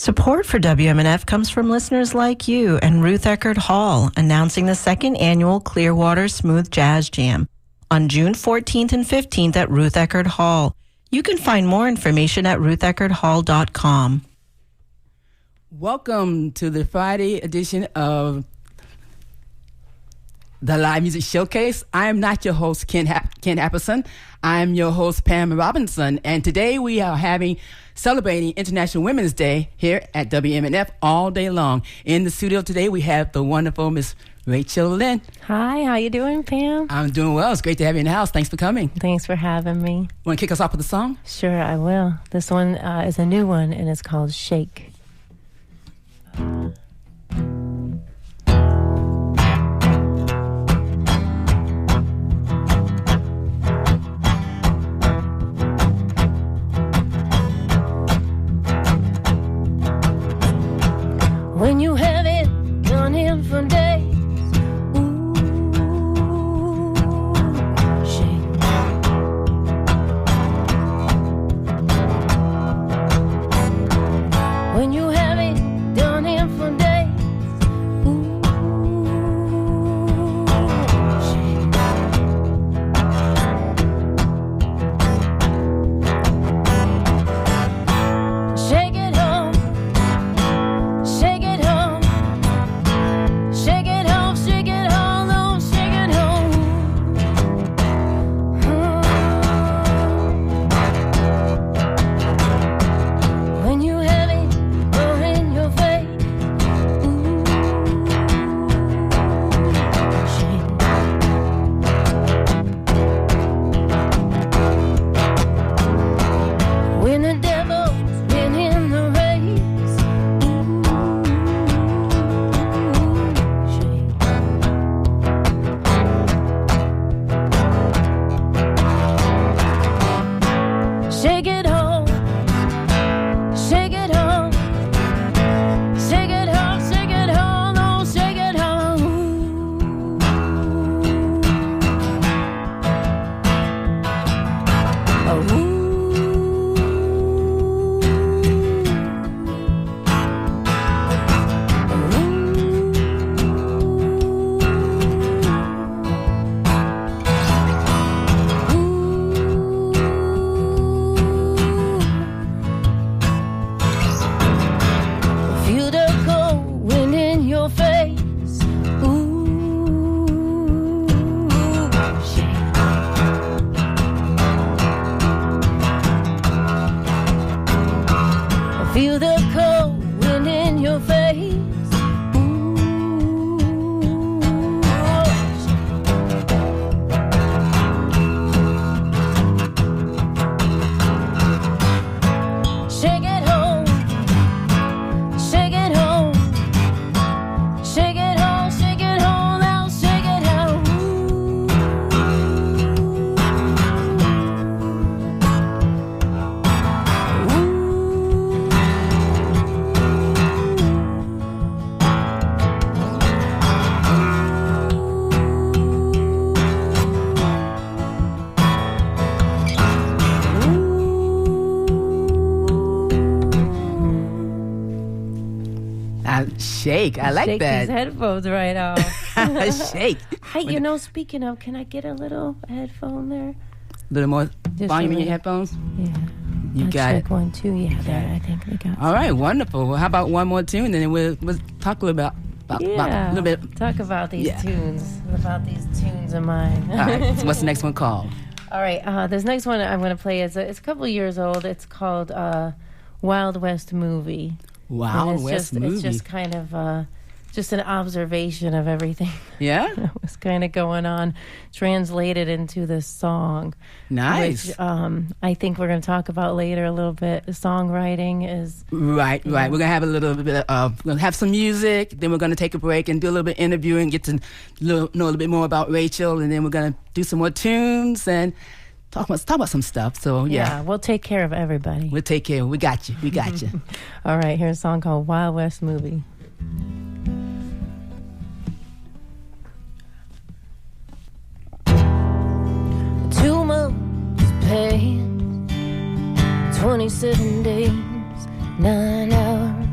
Support for WMNF comes from listeners like you and Ruth Eckerd Hall, announcing the second annual Clearwater Smooth Jazz Jam on June 14th and 15th at Ruth Eckerd Hall. You can find more information at rutheckerdhall.com. Welcome to the Friday edition of the Live Music Showcase. I am not your host, Ken Apperson. I am your host, Pamela Robinson. And today we are celebrating International Women's Day here at WMNF all day long. In the studio today, we have the wonderful Miss Rachel Lynn. Hi, how you doing, Pam? I'm doing well. It's great to have you in the house. Thanks for coming. Thanks for having me. Want to kick us off with a song? Sure, I will. This one is a new one, and it's called Shake. When you have it done in for days, ooh, shake. When you have it done in for days, ooh, shake. Shake it home, shake it home. Shake it home, shake it home, oh, shake it home. When you have it all in your face, ooh, shake. When the devil's been in the race, shake it home, shake it home, shake it home, shake it home, oh, shake it home. Oh, feel the cold wind in your face. Ooh, shake. Feel the cold wind in your face. Ooh, shake it home. Shake it home, shake it home, shake it home, now shake it home. Shake. I like Shake that. these headphones right off. Shake. Hey, speaking of, can I get a little headphone there? A little more Just volume a in your little. headphones? Yeah. You Let's got check it. one, two. Yeah, there. I think we got. All right, wonderful. Well, how about one more tune, and then we'll talk a little about a little bit. Talk about these Yeah. tunes. About these tunes of mine. All right, so what's the next one called? All right, this next one I'm going to play is it's a couple of years old. It's called Wild West Movie. Wild And it's West just, Movie. It's just kind of just an observation of everything Yeah? that was kind of going on, translated into this song. Nice. Which I think we're going to talk about later a little bit. The songwriting is... Right. We're going to have a little bit of, we're going to have some music, then we're going to take a break and do a little bit of interviewing, get to know a little bit more about Rachel, and then we're going to do some more tunes and talk about some stuff. So, yeah. We'll take care of everybody. We'll take care. We got you. We got you. All right, here's a song called Wild West Movie. 2 months paid, 27 days, 9 hours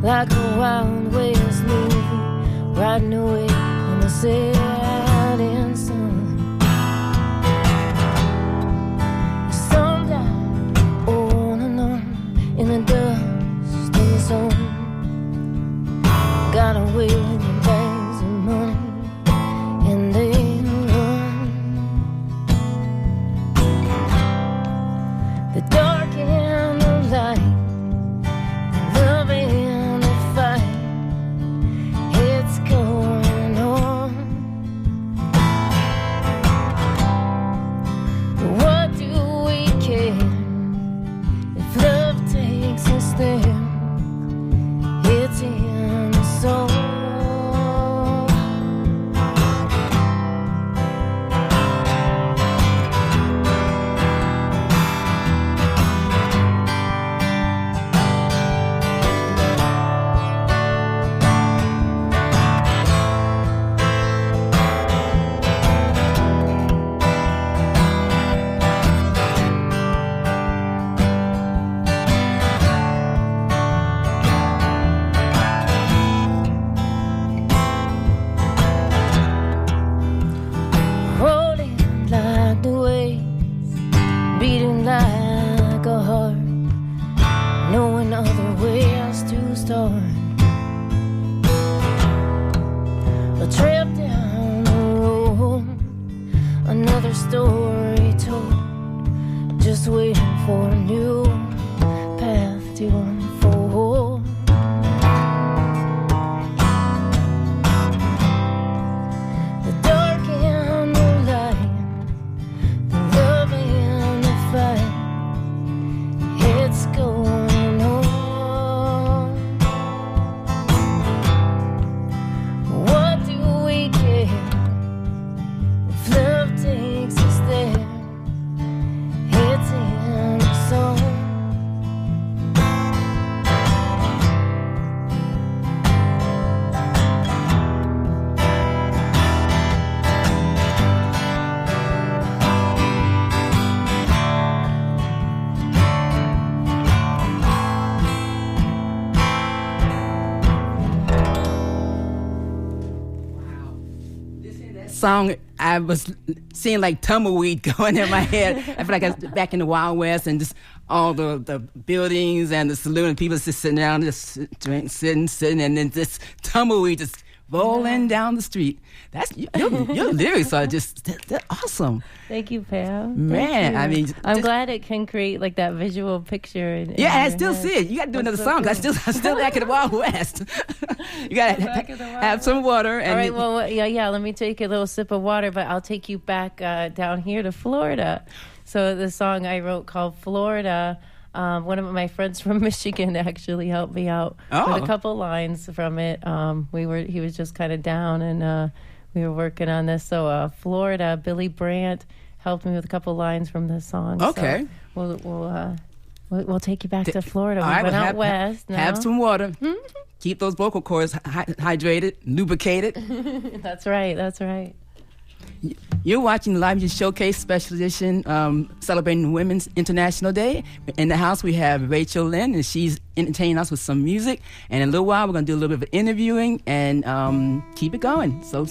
like a Wild West movie, riding away in the setting sun. Sundown, on and on, in the dust, in the sun. Got away with the bags of money, and they run. The dark and the light, the love and the fight, it's going on. What do we care if love takes us there? It's in the soul. Rolling like the waves, beating like a heart, knowing other ways to start. A trip down the road, another story told, just waiting for a new path to unfold. The dark and the light, the love and the fight, it's going on. What do we care if love takes us there? It's in the soul. Song, I was seeing like tumbleweed going in my head. I feel like I was back in the Wild West, and just all the buildings and the saloon, and people just sitting down, just sitting, and then this tumbleweed just rolling down the street. That's your lyrics are just they're awesome. Thank you, Pam. Man, I mean, I'm just- glad it can create like that visual picture. In Yeah, I your still head. see it. You got to do That's another so song. cool. I'm still back in the Wild West. You got Back to in the Wild have some water. And All right, well, yeah. Let me take a little sip of water, but I'll take you back down here to Florida. So the song I wrote called Florida. One of my friends from Michigan actually helped me out with a couple lines from it. He was just kind of down, and we were working on this. So Florida, Billy Brandt helped me with a couple lines from this song. Okay. So we'll take you back to Florida. All We right, went well, out west. Have now. some water. Keep those vocal cords hydrated, lubricated. That's right. That's right. You're watching the Live Music Showcase Special Edition, celebrating Women's International Day. In the house, we have Rachel Lynn, and she's entertaining us with some music. And in a little while, we're going to do a little bit of interviewing and keep it going. So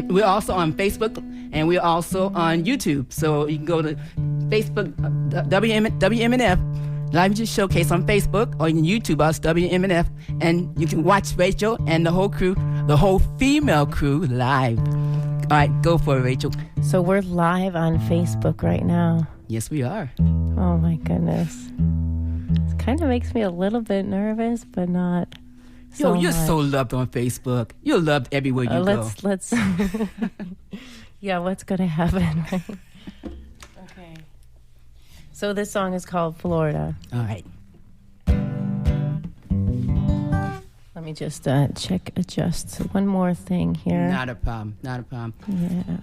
we're also on Facebook, and we're also on YouTube. So you can go to Facebook, WMNF, Live Music Showcase on Facebook, or you can YouTube us, WMNF, and you can watch Rachel and the whole crew, the whole female crew, live. All right, go for it, Rachel. So we're live on Facebook right now. Yes, we are. Oh my goodness. It kind of makes me a little bit nervous, but not so Yo, you're much. so loved on Facebook. You're loved everywhere you go. Let's yeah, what's gonna happen, right? Okay. So this song is called Florida. All right. Let me just adjust one more thing here. Not a problem. Not a problem.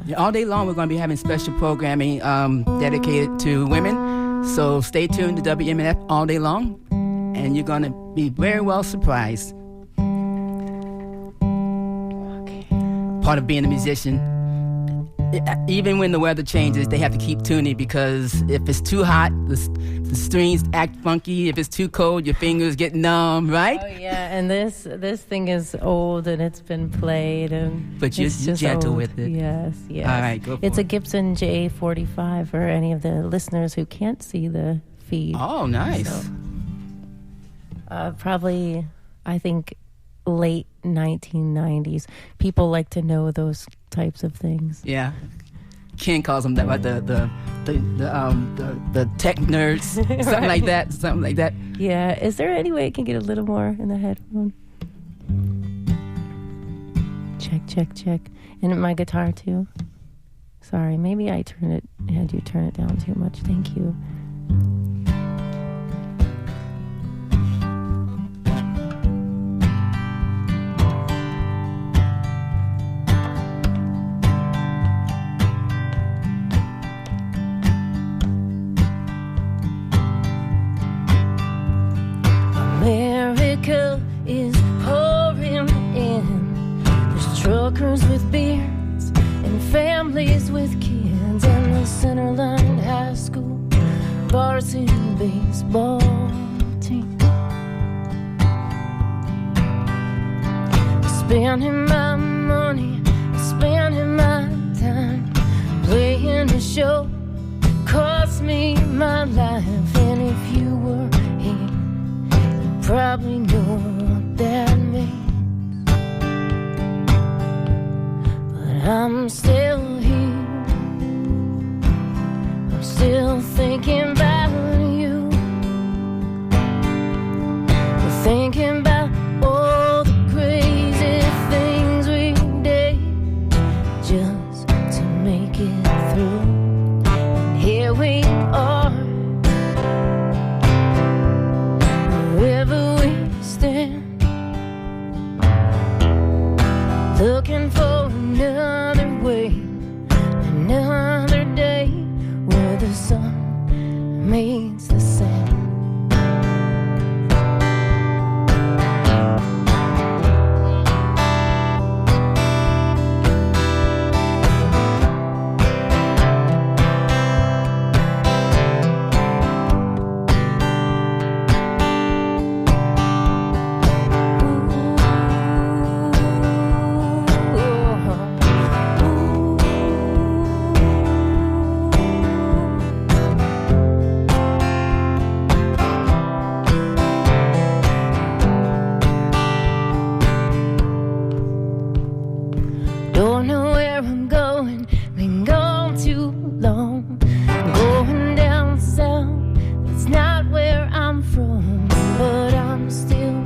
Yeah. All day long, we're going to be having special programming dedicated to women. So stay tuned to WMNF all day long, and you're going to be very well surprised. Okay. Part of being a musician even when the weather changes, they have to keep tuning, because if it's too hot, the strings act funky. If it's too cold, your fingers get numb, right? Oh yeah, and this thing is old and it's been played, and but you're gentle old. with it. Yes. All right, go for it's it. a Gibson J45 for any of the listeners who can't see the feed. Oh, nice. So, probably, I think, late 1990s. People like to know those types of things. Yeah. Ken calls them that, the tech nerds, something Right. like that, something like that. Yeah. Is there any way I can get a little more in the headphone? Check. And my guitar too. Sorry, maybe I had you turn it down too much. Thank you. America is pouring in. There's truckers with beards and families with kids, and the Centerline High School varsity baseball team. Spending my money, spending my time, playing a show cost me my life. And if you were here, probably know what that means. But I'm still here. I'm still thinking about you. Thinking about all the crazy things we did just to make it through. And here we are. Wherever we stand, looking for another way, another day where the sun meets the sand. Don't know where I'm going, been gone too long. Going down south, that's not where I'm from, but I'm still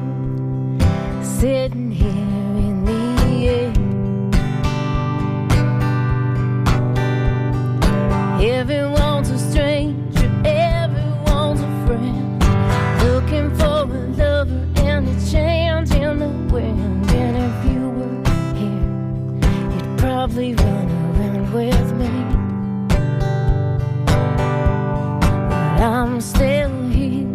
sitting here in the air. Everyone's a stranger, everyone's a friend, looking for a lover and a change in the wind. And if you were here, you'd probably run around with me. But I'm still here.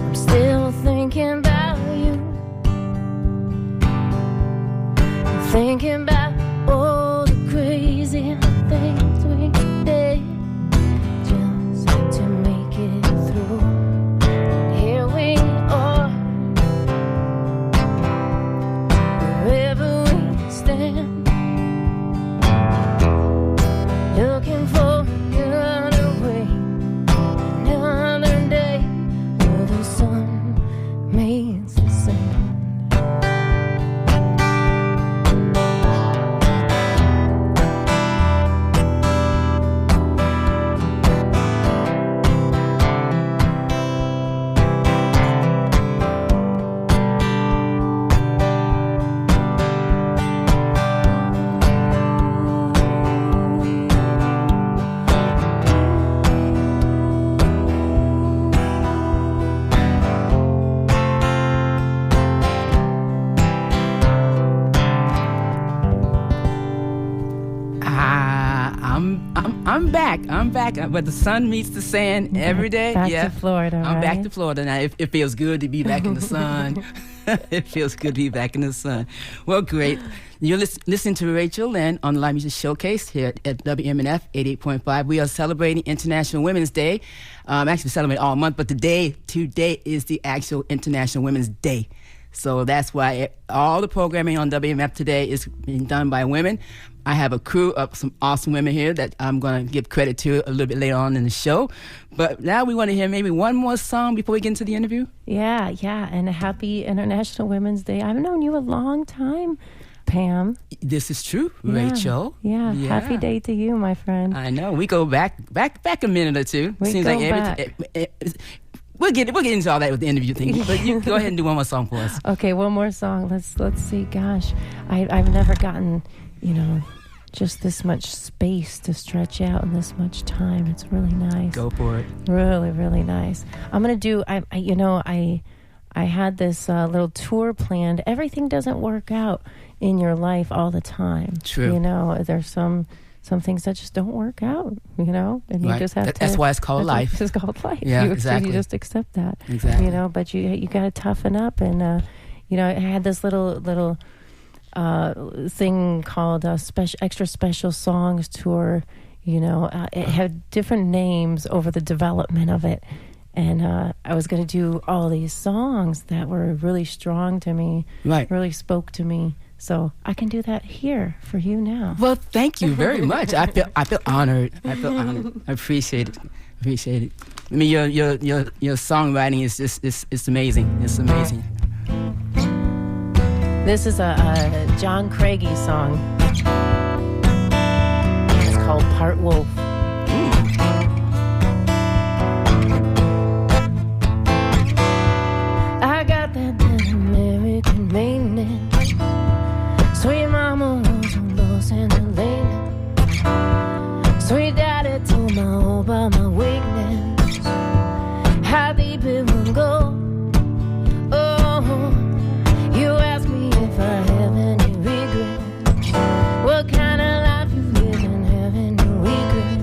I'm still thinking about you. I'm thinking about all the crazy things we did just to make it through. And here we are. Wherever we stand, looking for another way, another day where the sun meets the sand. I'm back. But the sun meets the sand every day. Back yeah. to Florida, I'm back right? to Florida now. It feels good to be back in the sun. It feels good to be back in the sun. Well, great. You're listening to Rachel Lynn on the Live Music Showcase here at WMNF 88.5. We are celebrating International Women's Day. Actually, celebrating all month, but today is the actual International Women's Day. So that's why all the programming on WMNF today is being done by women. I have a crew of some awesome women here that I'm going to give credit to a little bit later on in the show. But now we want to hear maybe one more song before we get into the interview. Yeah. And a happy International Women's Day. I've known you a long time, Pam. This is true, Rachel. Yeah. Happy day to you, my friend. I know. We go back a minute or two. Seems like back. We'll get into all that with the interview thing. But you go ahead and do one more song for us. Okay, one more song. Let's see. Gosh, I've never gotten, just this much space to stretch out and this much time. It's really nice. Go for it. Really, really nice. I'm gonna do. I had this little tour planned. Everything doesn't work out in your life all the time. True. There's some things that just don't work out, and you just have to. That's why it's called life. It's called life. Yeah, exactly. You just accept that. Exactly. But you got to toughen up, and I had this little thing called Extra Special Songs Tour. It had different names over the development of it, and I was going to do all these songs that were really strong to me, really spoke to me. So I can do that here for you now. Well, thank you very much. I feel honored. I appreciate it. I mean, your songwriting is just it's amazing. It's amazing. This is a John Craigie song. It's called Part Wolf. I got that American meaning. Sweet mama was a boss in the lane. Sweet daddy told me all about my weakness. How deep it will go. Oh, you ask me if I have any regrets. What kind of life you live and have any regrets?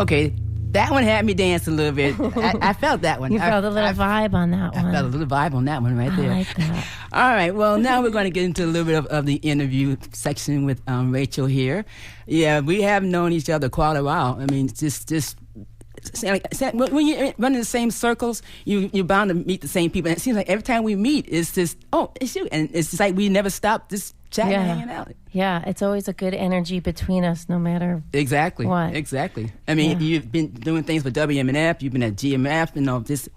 Okay, that one had me dance a little bit. I felt that one. You felt a little vibe on that one. I felt a little vibe on that one right there. I like that. All right, well, now we're going to get into a little bit of the interview section with Rachel here. Yeah, we have known each other quite a while. I mean, just when you run in the same circles, you're bound to meet the same people. And it seems like every time we meet, it's just, oh, it's you. And it's just like we never stop just chatting and hanging out. Yeah, it's always a good energy between us, no matter what. Exactly. I mean, you've been doing things with WMNF, you've been at GMF, just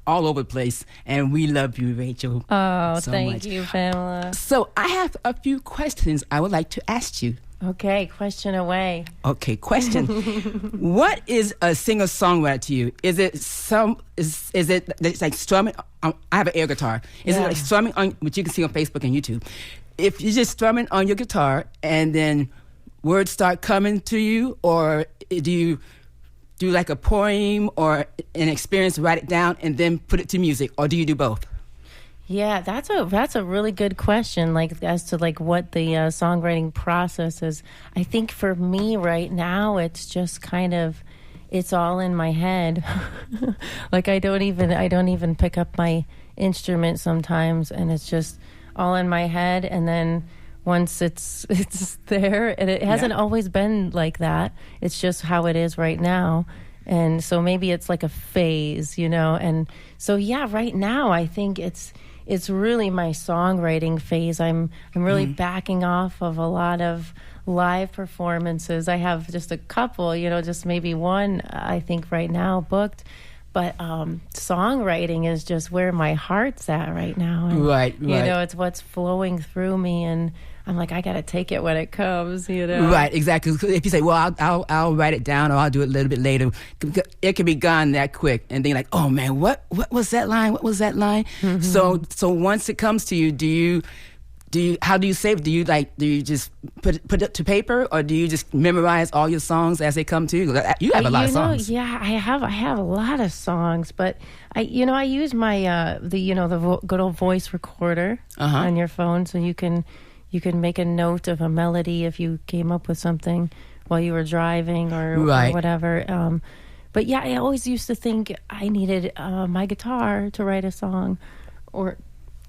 all over the place. And we love you, Rachel. Oh, so thank much. you, Pamela. So I have a few questions I would like to ask you. Okay, question away. Okay, question. What is a singer-songwriter to you? Is it it's like strumming? I have an air guitar. Is it like strumming on, which you can see on Facebook and YouTube? If you're just strumming on your guitar and then words start coming to you, or do you do like a poem or an experience, write it down, and then put it to music, or do you do both? Yeah, that's a really good question. Like as to like what the songwriting process is. I think for me right now, it's just kind of, it's all in my head. Like I don't even pick up my instrument sometimes, and it's just all in my head. And then once it's there, and it hasn't always been like that. It's just how it is right now. And so maybe it's like a phase, And so right now I think it's really my songwriting phase. I'm really backing off of a lot of live performances. I have just a couple, just maybe one, I think right now booked. But songwriting is just where my heart's at right now. And, right. It's what's flowing through me, and I'm like, I got to take it when it comes, Right, exactly. If you say, well, I'll write it down, or I'll do it a little bit later, it can be gone that quick. And then you're like, oh, man, what was that line? What was that line? Mm-hmm. So once it comes to you, how do you save it? Do you just put it to paper, or do you just memorize all your songs as they come to you? You have a lot of songs. Yeah, I have a lot of songs, but I use my the good old voice recorder on your phone, so you can make a note of a melody if you came up with something while you were driving or whatever. But yeah, I always used to think I needed my guitar to write a song, or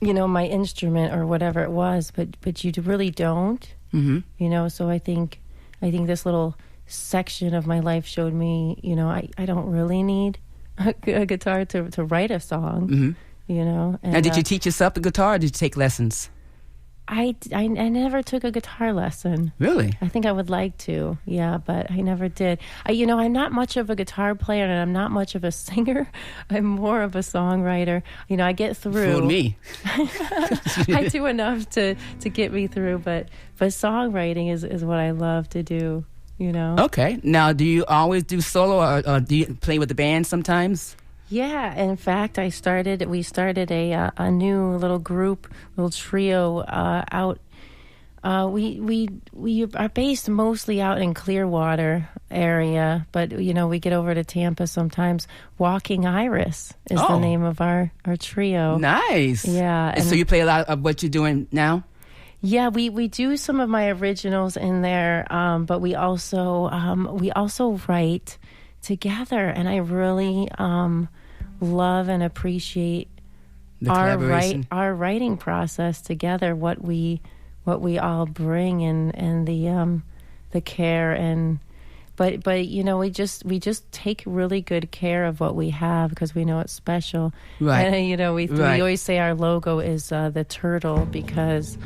my instrument or whatever it was, but you really don't. Mm-hmm. So I think this little section of my life showed me, I don't really need a guitar to write a song. Mm-hmm. And, now, did you teach yourself the guitar, or did you take lessons? I never took a guitar lesson. Really? I think I would like to, but I never did. I'm not much of a guitar player, and I'm not much of a singer. I'm more of a songwriter. I get through. Fooled me. I do enough to get me through, but songwriting is what I love to do, Okay. Now, do you always do solo, or do you play with the band sometimes? Yeah, in fact, we started a new little group, little trio out. We are based mostly out in Clearwater area, but we get over to Tampa sometimes. Walking Iris is the name of our trio. Nice. Yeah, and so you play a lot of what you're doing now? Yeah, we do some of my originals in there, but we also write together, and I really love and appreciate our writing process together. What we all bring, and the care, and but we just take really good care of what we have, because we know it's special. Right. And we always say our logo is the turtle, because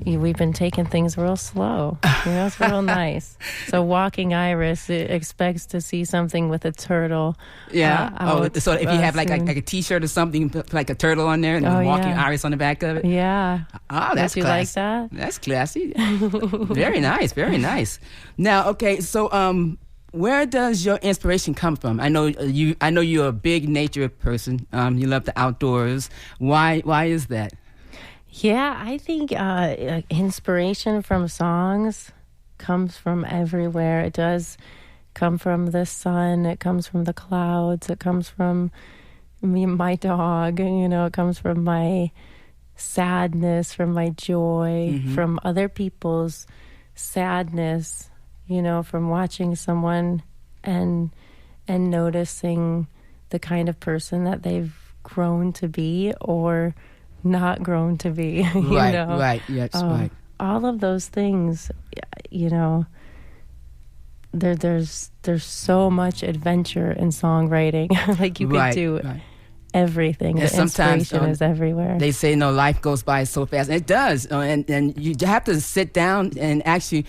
we've been taking things real slow. It's real nice. So Walking Iris, it expects to see something with a turtle. Yeah. So if you have like a T-shirt or something, put like a turtle on there, and Walking Iris on the back of it. Yeah. Oh, that's classy. You like that? That's classy. Very nice. Very nice. Now, okay, so where does your inspiration come from? I know you're a big nature person. You love the outdoors. Why is that? Yeah, I think inspiration from songs comes from everywhere. It does come from the sun. It comes from the clouds. It comes from me, my dog. It comes from my sadness, from my joy, from other people's sadness. From watching someone and noticing the kind of person that they've grown to be or not grown to be. Right. Yes, right. All of those things, there's so much adventure in songwriting. Like you could do everything. And the inspiration is everywhere. They say, life goes by so fast. And it does. And you have to sit down and actually,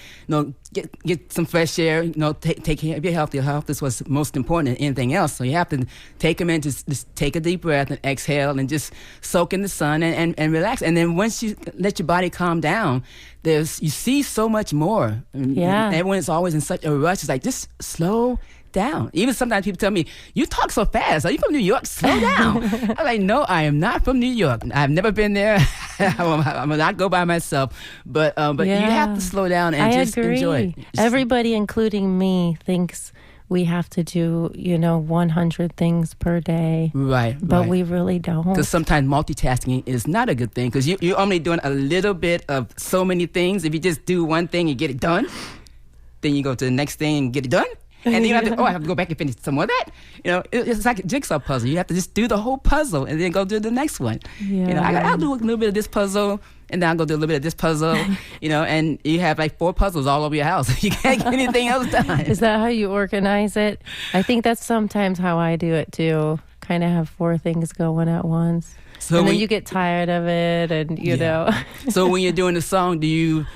get some fresh air, take care of your health. Your health is what's most important than anything else. So you have to take them in, just take a deep breath and exhale and just soak in the sun and relax. And then once you let your body calm down, you see so much more. Yeah. Everyone is always in such a rush. It's like, just slow down. Even sometimes people tell me, you talk so fast. Are you from New York? Slow down. I'm like, no, I am not from New York. I've never been there. I'm going to not go by myself. But you have to slow down and just enjoy it. Everybody, including me, thinks we have to do, 100 things per day. Right. But we really don't. Because sometimes multitasking is not a good thing, because you're only doing a little bit of so many things. If you just do one thing and get it done, then you go to the next thing and get it done. And then you have to, I have to go back and finish some more of that. It's like a jigsaw puzzle. You have to just do the whole puzzle and then go do the next one. Yeah. I'll do a little bit of this puzzle, and then I'll go do a little bit of this puzzle, and you have like 4 puzzles all over your house. You can't get anything else done. Is that how you organize it? I think that's sometimes how I do it too. Kind of have 4 things going at once. So and then you get tired of it, and you know. So when you're doing the song, do you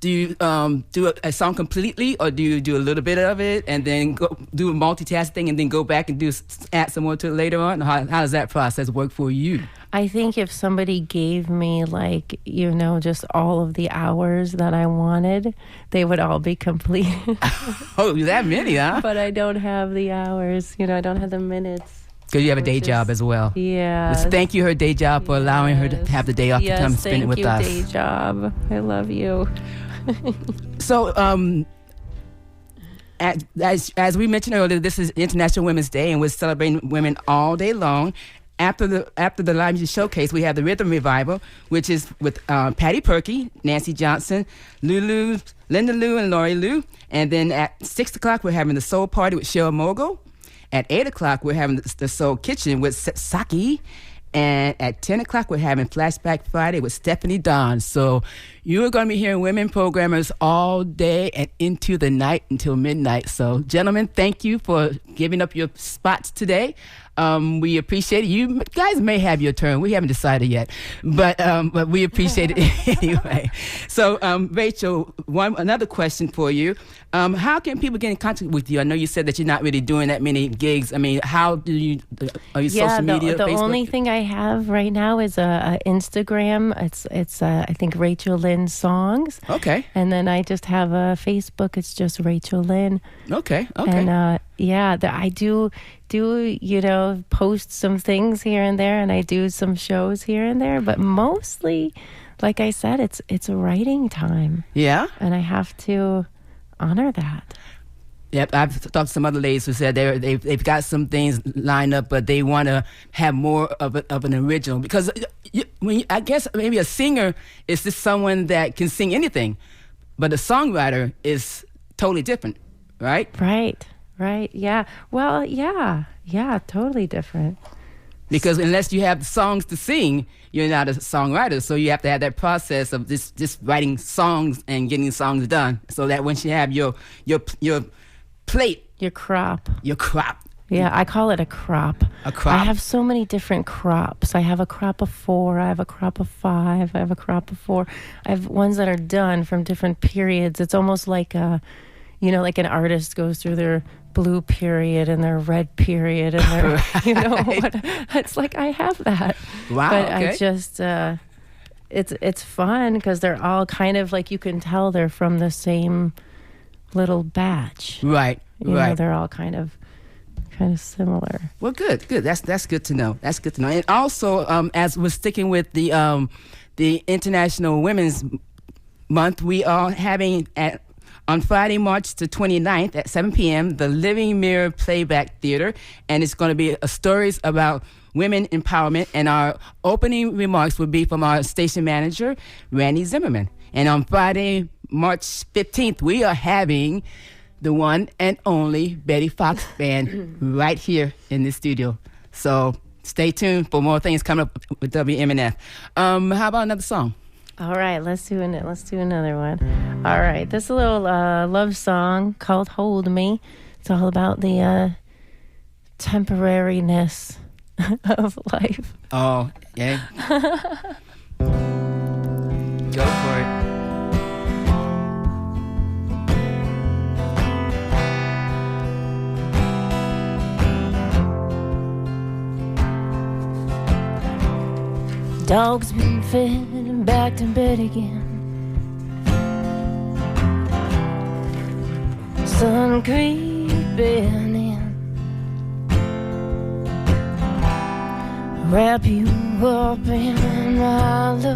do a song completely, or do you do a little bit of it and then go do a multitask thing and then go back and add some more to it later on? How does that process work for you? I think if somebody gave me just all of the hours that I wanted, they would all be complete. Oh, that many, huh? But I don't have the hours. I don't have the minutes. Because you have a day job as well. Yeah. Let's thank you, her day job, for allowing her to have the day off to come and spend it with us. Yes, thank you, day job. I love you. So, as we mentioned earlier, this is International Women's Day, and we're celebrating women all day long. After the live music showcase, we have the Rhythm Revival, which is with Patty Perky, Nancy Johnson, Lulu, Linda Lou, and Lori Lou. And then at 6 o'clock, we're having the Soul Party with Cheryl Mogul. At 8 o'clock, we're having the Soul Kitchen with Saki. And at 10 o'clock, we're having Flashback Friday with Stephanie Don. So you're going to be hearing women programmers all day and into the night until midnight. So, gentlemen, thank you for giving up your spots today. We appreciate it. You guys may have your turn. We haven't decided yet, but we appreciate it anyway. So, Rachel, another question for you. How can people get in contact with you? I know you said that you're not really doing that many gigs. I mean, how do you, are you social media, the Facebook? only thing I have right now is a Instagram. It's I think Rachel Lynn Songs. Okay. And then I just have a Facebook. It's just Rachel Lynn. Okay. And I do post some things here and there, and I do some shows here and there, but mostly, like I said, it's writing time. Yeah. And I have to honor that. Yep, I've talked to some other ladies who said they've got some things lined up, but they want to have more of an original, because I guess maybe a singer is just someone that can sing anything, but a songwriter is totally different, right? Right, yeah. Well, yeah, totally different. Because unless you have songs to sing, you're not a songwriter. So you have to have that process of just writing songs and getting songs done, so that once you have your plate, your crop. Yeah, I call it a crop. A crop? I have so many different crops. I have a crop of 4. I have a crop of 5. I have a crop of 4. I have ones that are done from different periods. It's almost like like an artist goes through their blue period and their red period and their, it's like I have that. Wow. But okay. I just, it's fun because they're all kind of like, you can tell they're from the same little batch. Right. You know, they're all kind of similar. Well, good. That's good to know. And also, as we're sticking with the International Women's Month, we are having on Friday, March the 29th at 7 p.m., the Living Mirror Playback Theater, and it's going to be stories about women empowerment, and our opening remarks will be from our station manager, Randy Zimmerman. And on Friday, March 15th, we are having the one and only Betty Fox Band right here in the studio. So stay tuned for more things coming up with WMNF. How about another song? All right, let's do another one. All right, this is a little love song called "Hold Me." It's all about the temporariness of life. Oh, yeah. Go for it. Dog's been fed and back to bed again. Sun creeping in. Wrap you up in my love.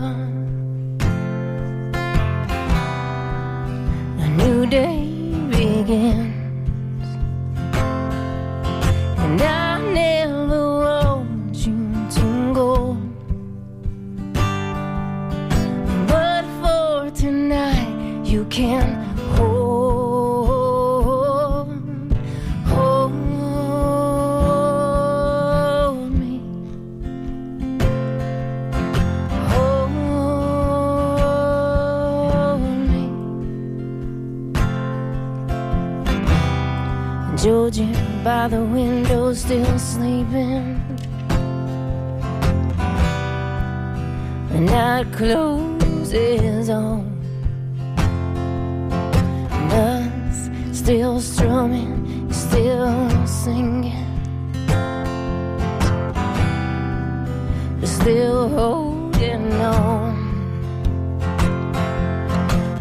A new day begins. And I never want you to go. But for tonight you can hold me. Hold me. Georgia by the window still sleeping. The night closes on. And us still strumming, still singing, still holding on.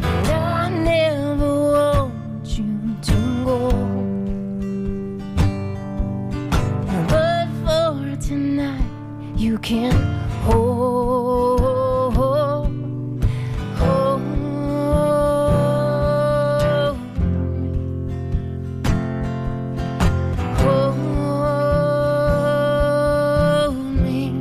And I never want you to go. But for tonight you can hold me.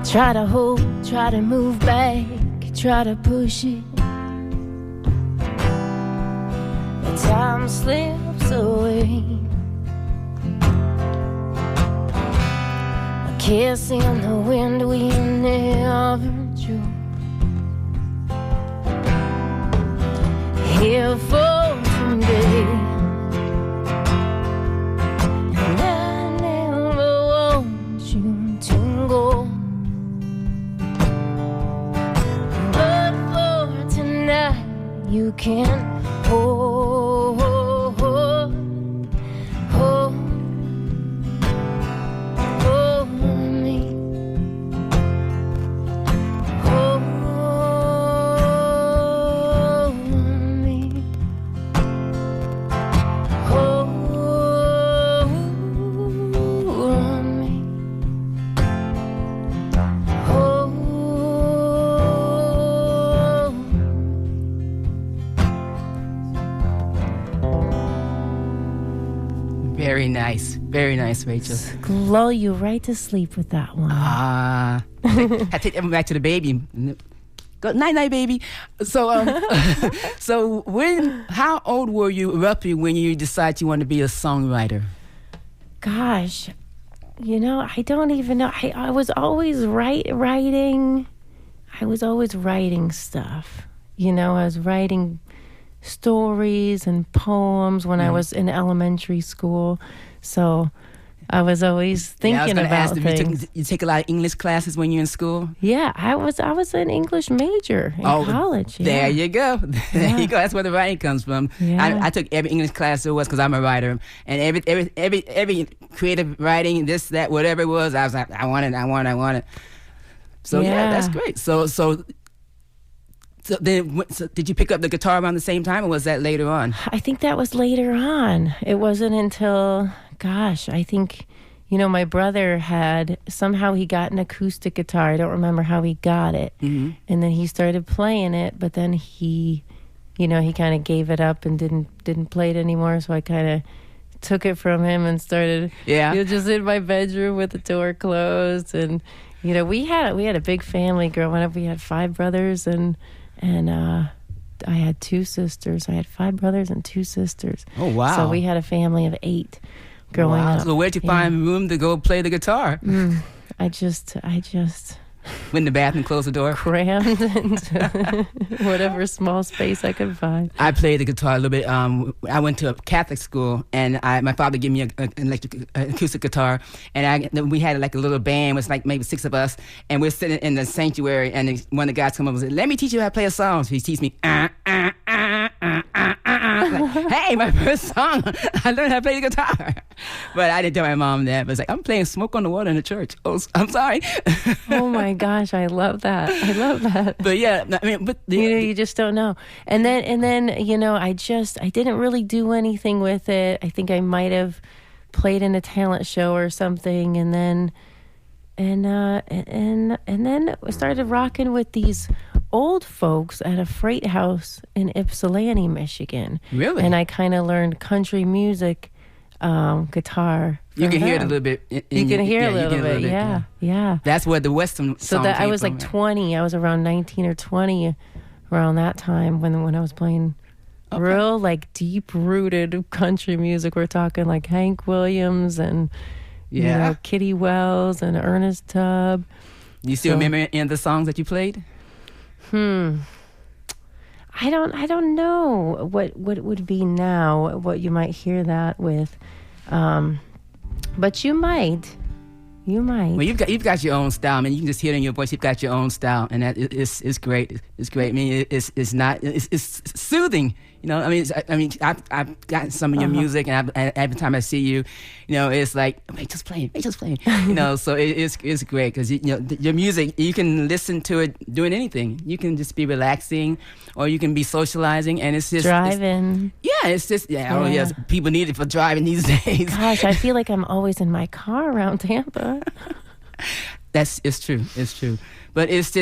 Try to hold, try to move back, try to push it. The time slips away. A kiss in the wind we never drew. Here for today. And I never want you to go. You can hold me. Hold me. Hold me. Very nice, Rachel. Lull you right to sleep with that one. I take everyone back to the baby. Go night, baby. So, so how old were you roughly when you decided you wanted to be a songwriter? Gosh, I don't even know. I was always writing. I was always writing stuff. I was writing stories and poems when I was in elementary school. So I was always thinking about things. You take a lot of English classes when you're in school? Yeah, I was an English major in college. Yeah. There you go. There you go. That's where the writing comes from. Yeah. I took every English class there was because I'm a writer, and every creative writing, this, that, whatever it was, I was like, I want it. So yeah, that's great. So did you pick up the guitar around the same time, or was that later on? I think that was later on. It wasn't until, I think, my brother he got an acoustic guitar. I don't remember how he got it. Mm-hmm. And then he started playing it, but then he he kind of gave it up and didn't play it anymore. So I kind of took it from him and started just in my bedroom with the door closed. And we had a big family growing up. We had 5 brothers and I had 2 sisters. I had 5 brothers and 2 sisters. Oh, wow. So we had a family of 8 growing up. So where'd you find room to go play the guitar? I just Went in the bathroom, closed the door? crammed into whatever small space I could find. I played the guitar a little bit. I went to a Catholic school, and my father gave me an acoustic guitar, and we had like a little band. It was like maybe 6 of us, and we're sitting in the sanctuary, and one of the guys come up and said, "Let me teach you how to play a song." So he teaches me, like, hey, my first song, I learned how to play the guitar. But I didn't tell my mom that. But it's like, I'm playing Smoke on the Water in the church. Oh, I'm sorry. Oh my gosh, I love that. But yeah, I mean, but you just don't know. And then I didn't really do anything with it. I think I might have played in a talent show or something, and then I started rocking with these old folks at a freight house in Ypsilanti, Michigan. Really? And I kind of learned country music guitar. You can them. hear it a little bit. You can hear a little bit. Yeah. That's where the Western So song that came I was from, like right? 20. I was around 19 or 20 around that time when I was playing real like deep rooted country music. We're talking like Hank Williams and Kitty Wells and Ernest Tubb. You still remember any of the songs that you played? I don't know what it would be now, what you might hear that with. But you might. Well, you've got your own style. I mean, you can just hear it in your voice. You've got your own style, and that is great. It's great. I mean, it's soothing. I've gotten some of your music, and every time I see you, it's like Rachel's playing. So it's great because your music, you can listen to it doing anything. You can just be relaxing, or you can be socializing, and it's just driving. It's just Oh yes, people need it for driving these days. Gosh, I feel like I'm always in my car around Tampa. It's true. But it's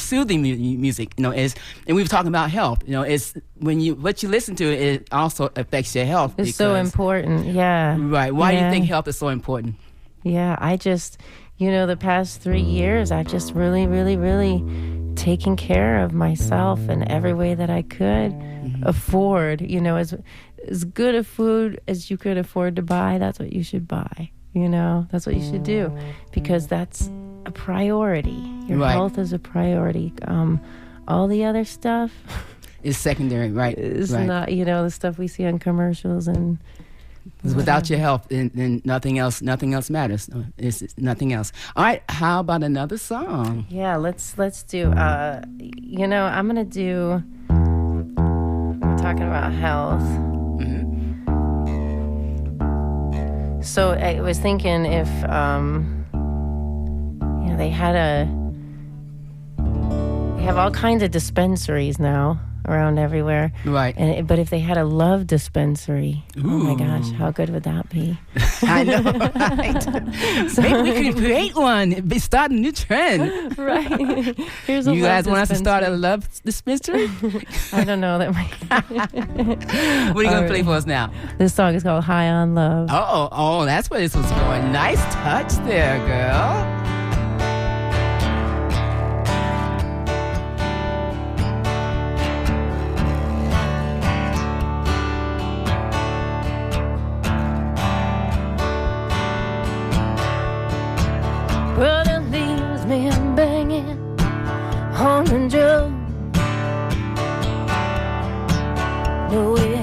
soothing music, and we were talking about health. It's what you listen to, it also affects your health. It's so important, yeah. Right. Why do you think health is so important? Yeah, I just, the past 3 years, I've just really, really, really taken care of myself in every way that I could afford. As good a food as you could afford to buy, that's what you should buy. That's what you should do, because that's a priority. Your health is a priority. All the other stuff is secondary, right? It's not, the stuff we see on commercials and. Without your health, then nothing else matters. It's nothing else. All right, how about another song? Yeah, let's do. I'm gonna do. We're talking about health. So I was thinking if, they have all kinds of dispensaries now around everywhere. Right. But if they had a love dispensary, oh my gosh, how good would that be? I know, right? So, maybe we could create one. Start a new trend. Right. Here's a you guys want us to start a love dispensary? I don't know. That might. What are you going to play for us now? This song is called High on Love. Oh, that's where this was going. Nice touch there, girl. Well, it leaves me banging on the drum. No way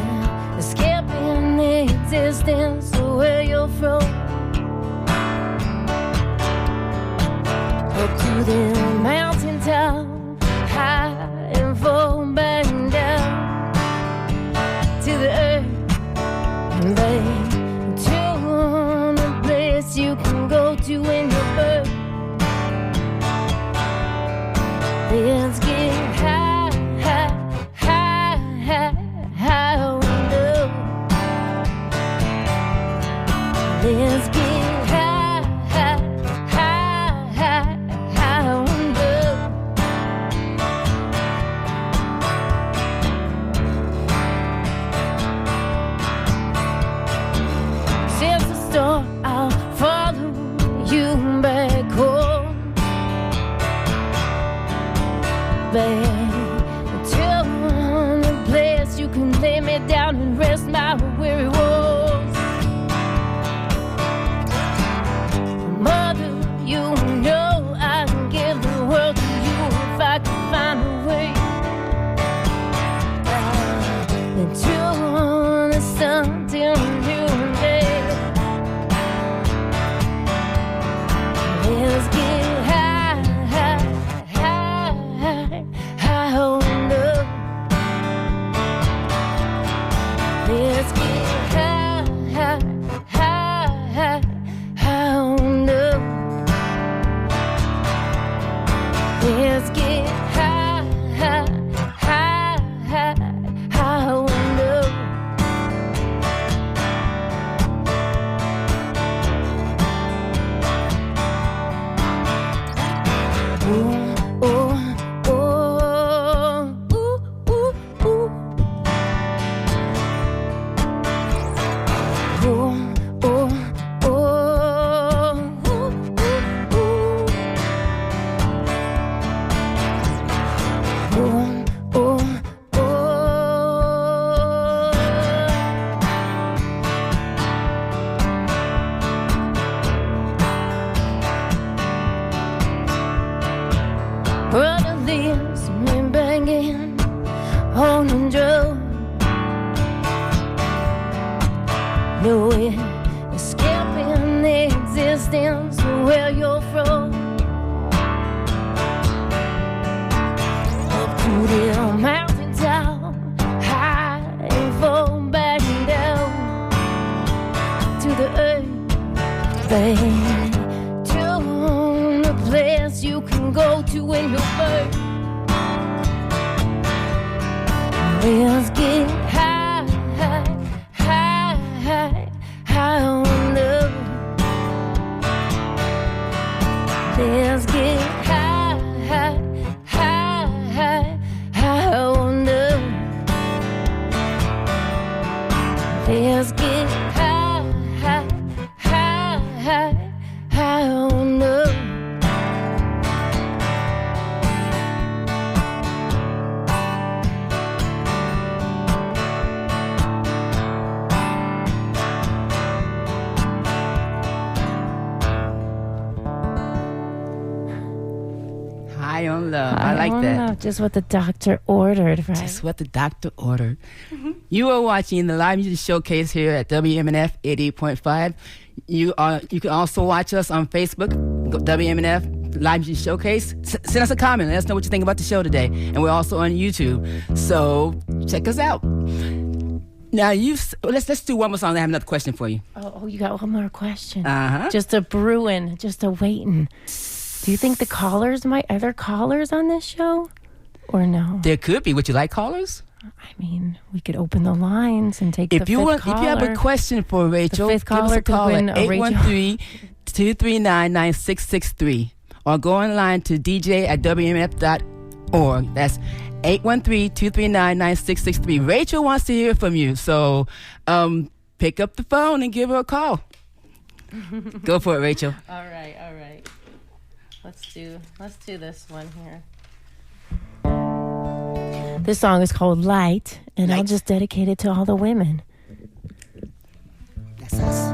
escaping the existence of where you're from. Up to the mountaintop, high and fall back down to the earth and back to the place you can go to when you're birth. Let's get high, high, high, high, high on love. Let's get high, high, high, high, high on love. babe, to a place you can lay me down and rest my weary woes. Mother, you know I can give the world to you if I can find a way. And to the sun till noonday. Let's get high, high, high, high on love. Let's get high, high, high, high, high on love. Let's get high, high, high, high, high on love. Ooh, ooh, ooh, ooh, ooh, ooh. Ooh, ooh, ooh, ooh, ooh. Ooh, ooh, ooh. Brother lives me banging on the drum. No escaping the existence of where you're from. Up to the mountaintop, high and fall back down to the earth, babe. To the place you can go to when you're hurt. Let's get high, high, high, high, high on love. Let's get high, high, high, high, high on love. Let's get high, high, high, high, high on love. High on love. I like don't that. know, just what the doctor ordered, right? That's what the doctor ordered. You are watching the live music showcase here at WMNF 88.5. You can also watch us on Facebook, WMNF Live Music Showcase. Send us a comment. Let us know what you think about the show today. And we're also on YouTube. So check us out. Now let's do one more song. I have another question for you. Oh, you got one more question. Uh-huh. Just a brewing, just a waiting. Do you think are there callers on this show? Or no? There could be. Would you like callers? I mean, we could open the lines and take If the you fifth want, caller. if you have a question for Rachel, fifth give us caller a could call win at a Rachel. 813-239-9663 or go online to dj@wmnf.org. That's 813-239-9663. Rachel wants to hear from you, so pick up the phone and give her a call. Go for it, Rachel. All right. Let's do this one here. This song is called Light, and I'll just dedicate it to all the women. That's us.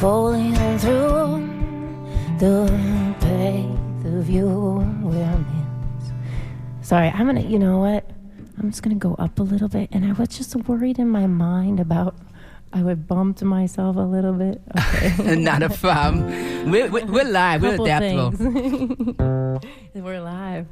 Falling through the path of your wellness. Sorry, you know what? I'm just going to go up a little bit. And I was just worried in my mind about I would bump to myself a little bit. Okay. Not a problem. We're live. We're adaptable. We're live.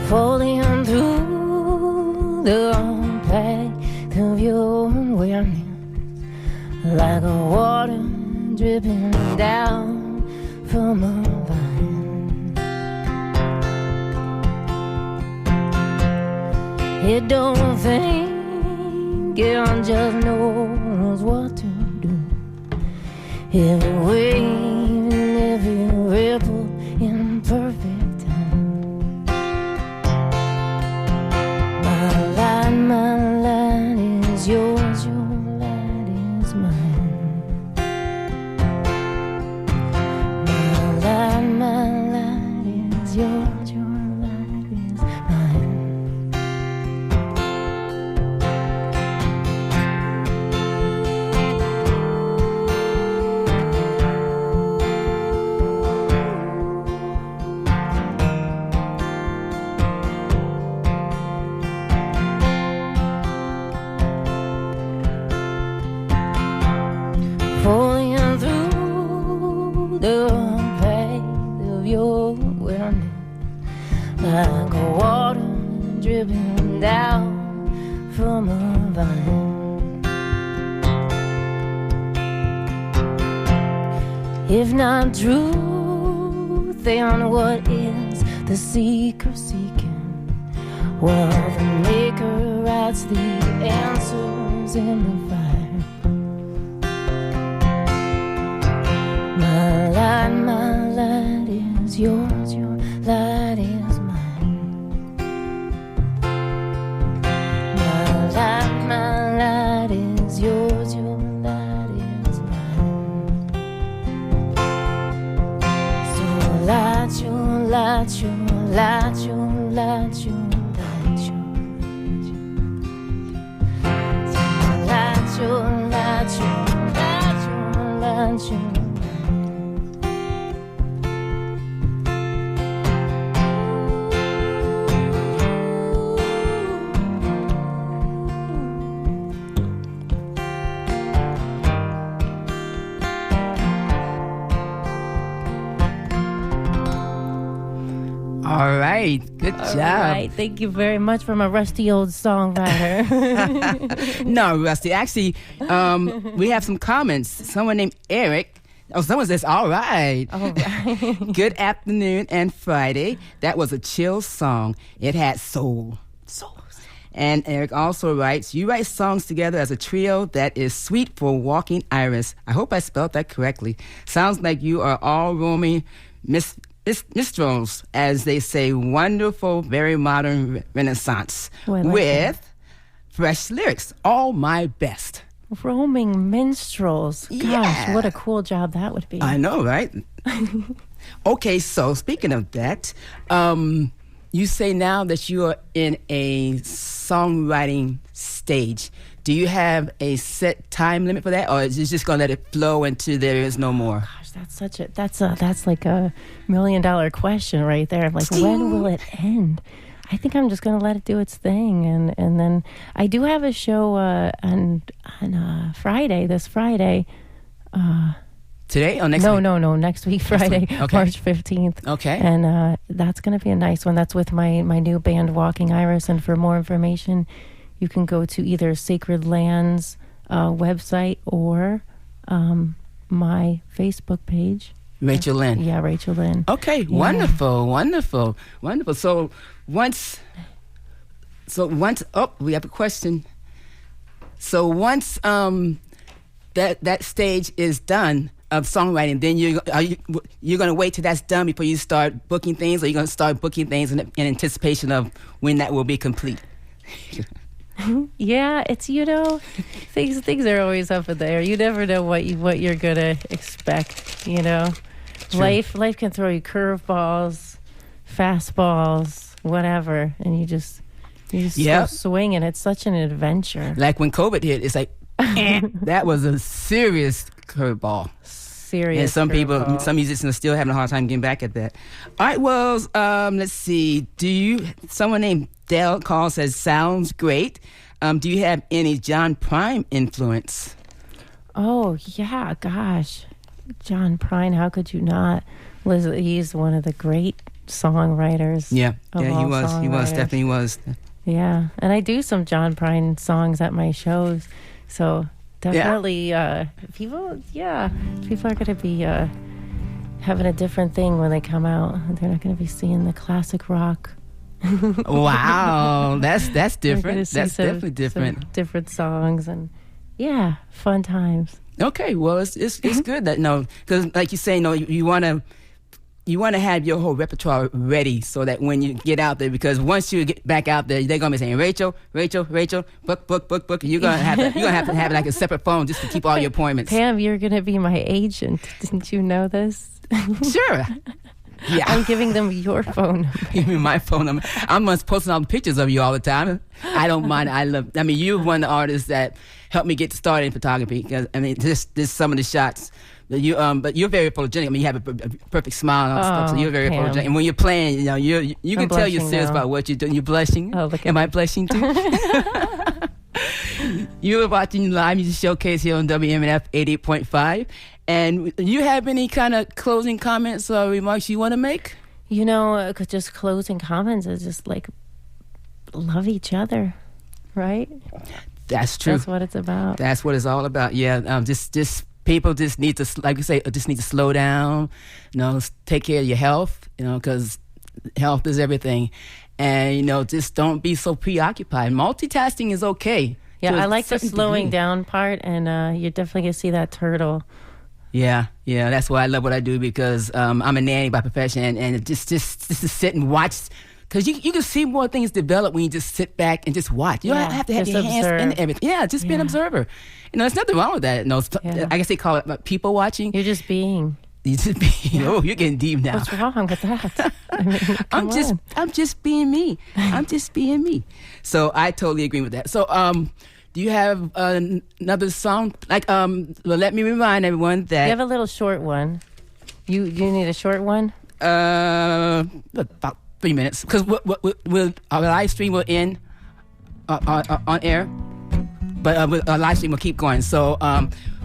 Falling through like a water dripping down from a vine. It don't think, it just knows what to do. Every wave and every ripple in perfect time. My light is yours, your light is mine. My light is yours, your light is mine. Falling through the path of your wilderness, like a water dripping down from a vine. If not truth, then what is the seeker seeking? Well, the maker writes the answers in the fire. My light is yours, your light is mine. My light is yours, your light is mine. So light your light, your light, your light, your light, your light, your light, your light, your light, your All right, good job. All right, thank you very much from a rusty old songwriter. No, Rusty. Actually, we have some comments. Someone named Eric. Oh, someone says, all right. All right. Good afternoon and Friday. That was a chill song. It had soul. Soul. And Eric also writes, you write songs together as a trio that is sweet for walking iris. I hope I spelled that correctly. Sounds like you are all roaming minstrels, as they say, wonderful, very modern renaissance with fresh lyrics. All my best. Roaming minstrels. Gosh, Yeah. what a cool job that would be. I know, right? Okay, so speaking of that, you say now that you are in a songwriting stage. Do you have a set time limit for that, or is it just gonna let it flow until there is no more? Gosh, that's like $1 million question right there. Like, when will it end? I think I'm just gonna let it do its thing, and then I do have a show on Friday. This Friday. Today or next week? No, next week, Friday, Okay. March 15th. Okay. And that's going to be a nice one. That's with my new band, Walking Iris. And for more information, you can go to either Sacred Lands website or my Facebook page. Rachel Lynn. Yeah, Rachel Lynn. Okay, Yeah. wonderful. So once, we have a question. So once that stage is done of songwriting, then you're going to wait till that's done before you start booking things, or you're going to start booking things in anticipation of when that will be complete? Yeah, it's things are always up in the air. You never know what you're gonna expect. True. Life can throw you curveballs, fastballs, whatever, and you just go swinging. It's such an adventure. Like when COVID hit, it's like that was a serious curveball. And some musicians are still having a hard time getting back at that. All right, well, let's see. Someone named Dell calls, says, sounds great. Do you have any John Prine influence? Oh, yeah, gosh. John Prine, how could you not? He's one of the great songwriters. Yeah, he was, definitely was. Yeah, and I do some John Prine songs at my shows, so definitely. People are going to be having a different thing when they come out. They're not going to be seeing the classic rock. Wow, that's different. That's definitely different. Some different songs and fun times. Okay, well, it's good that because like you say, you want to have your whole repertoire ready so that when you get out there, because once you get back out there, they're gonna be saying Rachel, book. You're gonna have to have like a separate phone just to keep all your appointments. Pam, you're gonna be my agent. Didn't you know this? Sure. Yeah, I'm giving them your phone number. Give me my phone number. I'm just posting all the pictures of you all the time. I don't mind. You're one of the artists that helped me get started in photography. Because this some of the shots. But you're very photogenic. You have a perfect smile and stuff, so you're very photogenic. And when you're playing, you can tell you're serious about what you're doing. You're blushing. Oh, look Am I blushing too? You're watching Live Music Showcase here on WMNF 88.5. And do you have any kind of closing comments or remarks you want to make? Just closing comments is just like love each other, right? That's true. That's what it's about. That's what it's all about. Yeah, just people just need to, like you say, just need to slow down. Take care of your health. Because health is everything. And just don't be so preoccupied. Multitasking is okay. Yeah, I like the slowing down part, and you're definitely gonna see that turtle. Yeah, that's why I love what I do, because I'm a nanny by profession, and just to sit and watch, because you can see more things develop when you just sit back and just watch. You don't have to have your hands in everything. Yeah, just be an observer. There's nothing wrong with that. I guess they call it people watching. You're just being. Oh, you're getting deep now. What's wrong with that? I'm just being me. I'm just being me. So I totally agree with that. So do you have another song? Let me remind everyone that you have a little short one. You need a short one? About 3 minutes, because our live stream will end on air, but our live stream will keep going. So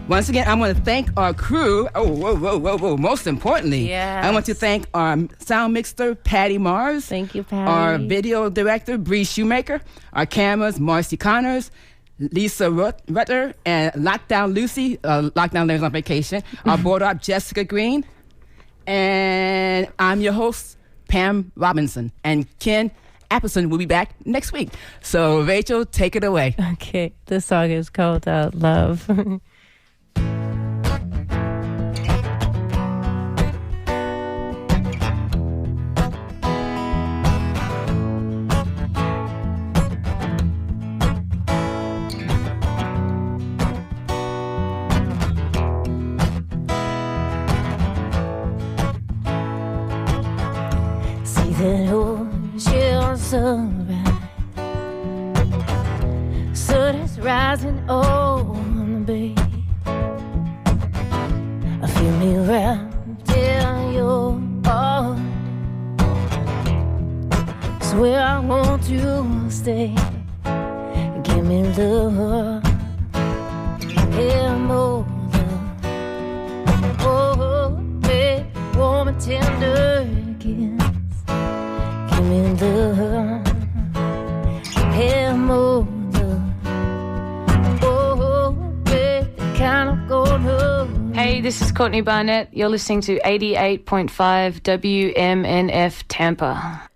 once again, I want to thank our crew. Whoa. Most importantly, I want to thank our sound mixer, Patty Mars. Thank you, Patty. Our video director, Bree Shoemaker. Our cameras, Marcy Connors, Lisa Rutter, and Lockdown Lucy. Lockdown lives on vacation. Our board op, Jessica Green. And I'm your host, Pam Robinson. And Ken Apperson will be back next week. So, Rachel, take it away. Okay. This song is called Love. That ocean's sunrise, sun is rising on the bay. I feel me wrapped in your arms. Swear I want to stay. Give me love, yeah, more love. Oh, make warm and tender again. Give me love, yeah, more love. Oh, baby, kind of gonna. Hey, this is Courtney Barnett. You're listening to 88.5 WMNF Tampa.